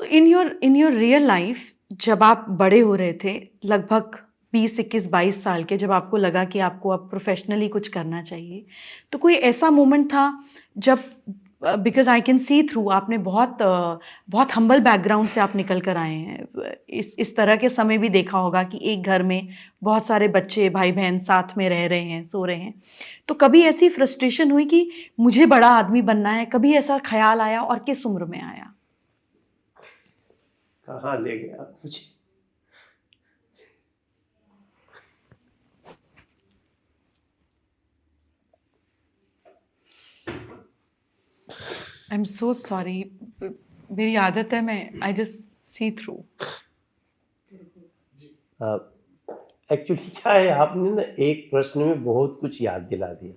So in your real life जब आप बड़े हो रहे थे, लगभग 20, 21, 22 साल के, जब आपको लगा कि आपको अब प्रोफेशनली कुछ करना चाहिए, तो कोई ऐसा मोमेंट था जब because I can see through आपने बहुत हम्बल बैकग्राउंड से आप निकल कर आए हैं। इस तरह के समय भी देखा होगा कि एक घर में बहुत सारे बच्चे, भाई-बहन साथ में रह रहे हैं, सो रहे हैं। तो कभी ऐसी फ्रस्ट्रेशन हुई कि मुझे बड़ा आदमी बनना है, कभी ऐसा ख़्याल आया और किस उम्र में आया? कहाँ ले गया आप मुझे। I am so sorry. मेरी आदत है, मैं I just see through. Actually क्या है, आपने ना एक प्रश्न में बहुत कुछ याद दिला दिया,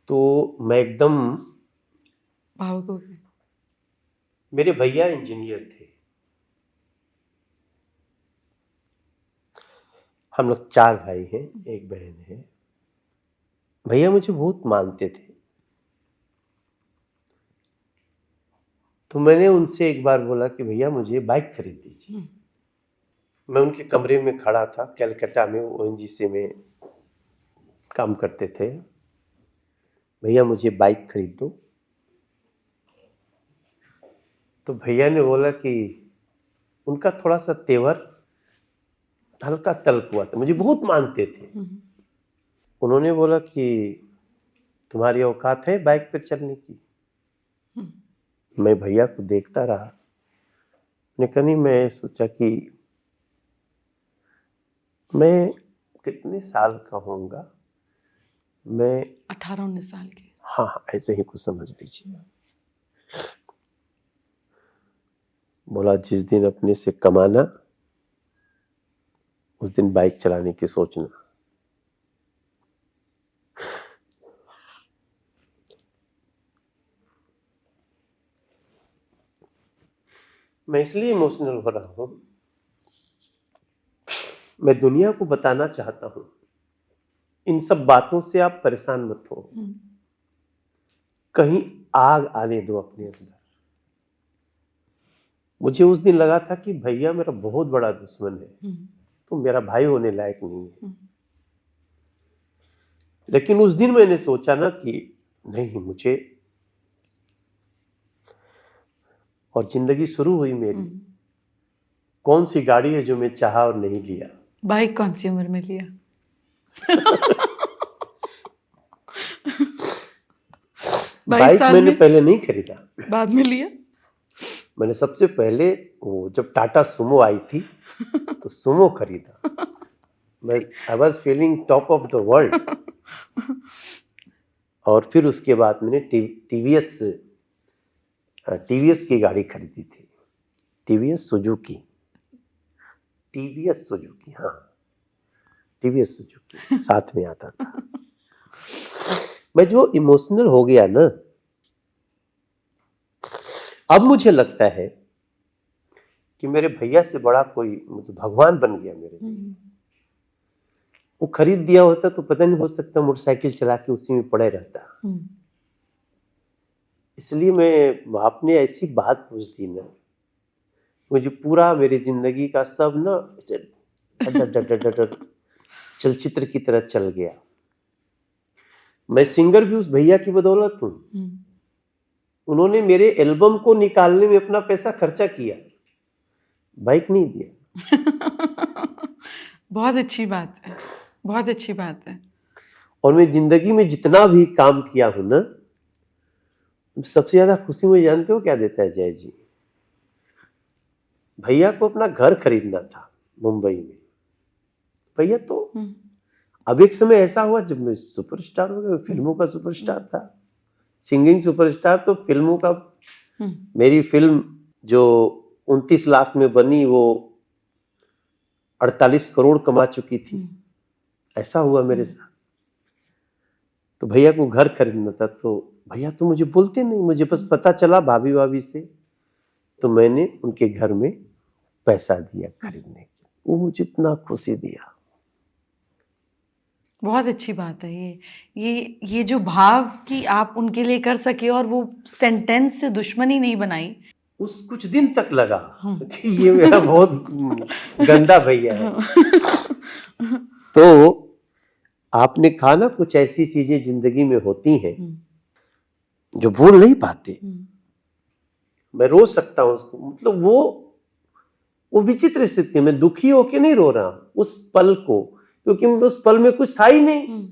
तो मैं एकदम। भावुक हो गए। मेरे भैया इंजीनियर थे, हम लोग 4 भाई हैं, एक बहन है। भैया मुझे बहुत मानते थे, तो मैंने उनसे एक बार बोला कि भैया मुझे बाइक खरीद दीजिए। मैं उनके कमरे में खड़ा था, कलकत्ता में ओएनजीसी में काम करते थे। भैया मुझे बाइक खरीद दो। तो भैया ने बोला कि उनका थोड़ा सा तेवर हल्का तल्ख हुआ था, मुझे बहुत मानते थे। उन्होंने बोला कि तुम्हारी औकात है बाइक पे चलने की। मैं भैया को देखता रहा, मैंने कहा नहीं, मैं सोचा कि मैं कितने साल का होऊंगा, मैं 18-19 साल के। हाँ ऐसे ही कुछ समझ लीजिए। बोला जिस दिन अपने से कमाना उस दिन बाइक चलाने की सोचना। मैं इसलिए इमोशनल हो रहा हूं, मैं दुनिया को बताना चाहता हूं, इन सब बातों से आप परेशान मत हो, कहीं आग आने दो अपने अंदर। मुझे उस दिन लगा था कि भैया मेरा बहुत बड़ा दुश्मन है, तो मेरा भाई होने लायक नहीं है। लेकिन उस दिन मैंने सोचा ना कि नहीं, मुझे, और जिंदगी शुरू हुई मेरी। कौन सी गाड़ी है जो मैं चाहा और नहीं लिया? बाइक कौन सी उम्र में लिया? बाइक साल मैंने में पहले नहीं खरीदा, बाद में लिया। मैंने सबसे पहले वो जब टाटा सुमो आई थी तो सुमो खरीदा। मैं I was feeling top of the world. और फिर उसके बाद मैंने टीवीएस की गाड़ी खरीदी थी, टीवीएस सुजुकी। टीवीएस सुजुकी, हाँ टीवीएस सुजुकी साथ में आता था। मैं जो इमोशनल हो गया ना, अब मुझे लगता है कि मेरे भैया से बड़ा कोई मुझे भगवान बन गया मेरे लिए। वो खरीद दिया होता तो पता नहीं, हो सकता मोटरसाइकिल चला के उसी में पड़े रहता। इसलिए मैं, आपने ऐसी बात पूछ दी ना, मुझे पूरा मेरी जिंदगी का सब ना चलचित्र की तरह चल गया। मैं सिंगर भी उस भैया की बदौलत हूँ। उन्होंने मेरे एल्बम को निकालने में अपना पैसा खर्चा किया, बाइक नहीं दिया। बहुत अच्छी बात है, बहुत अच्छी बात है। और मैं जिंदगी में जितना भी काम किया हूं ना, सबसे ज्यादा खुशी मुझे जानते हो क्या देता है जय जी? भैया को अपना घर खरीदना था मुंबई में। भैया तो अब एक समय ऐसा हुआ जब मैं सुपरस्टार हो गया, फिल्मों का सुपरस्टार था, सिंगिंग सुपरस्टार तो फिल्मों का। मेरी फिल्म जो 29 लाख में बनी वो 48 करोड़ कमा चुकी थी। ऐसा हुआ मेरे साथ। तो भैया को घर खरीदना था, तो भैया तो मुझे बोलते नहीं, मुझे बस पता चला भाभी भाभी से, तो मैंने उनके घर में पैसा दिया खरीदने की। वो मुझे इतना खुशी दिया। बहुत अच्छी बात है ये जो भाव कि आप उनके लिए कर सके और वो सेंटेंस से दुश्मनी नहीं बनाई। उस कुछ दिन तक लगा कि ये मेरा बहुत गंदा भैया है। तो आपने कहा ना, कुछ ऐसी चीजें जिंदगी में होती हैं जो भूल नहीं पाते। मैं रो सकता हूं उसको, मतलब वो विचित्र स्थिति, मैं दुखी होके नहीं रो रहा उस पल को, क्योंकि उस पल में कुछ था ही नहीं।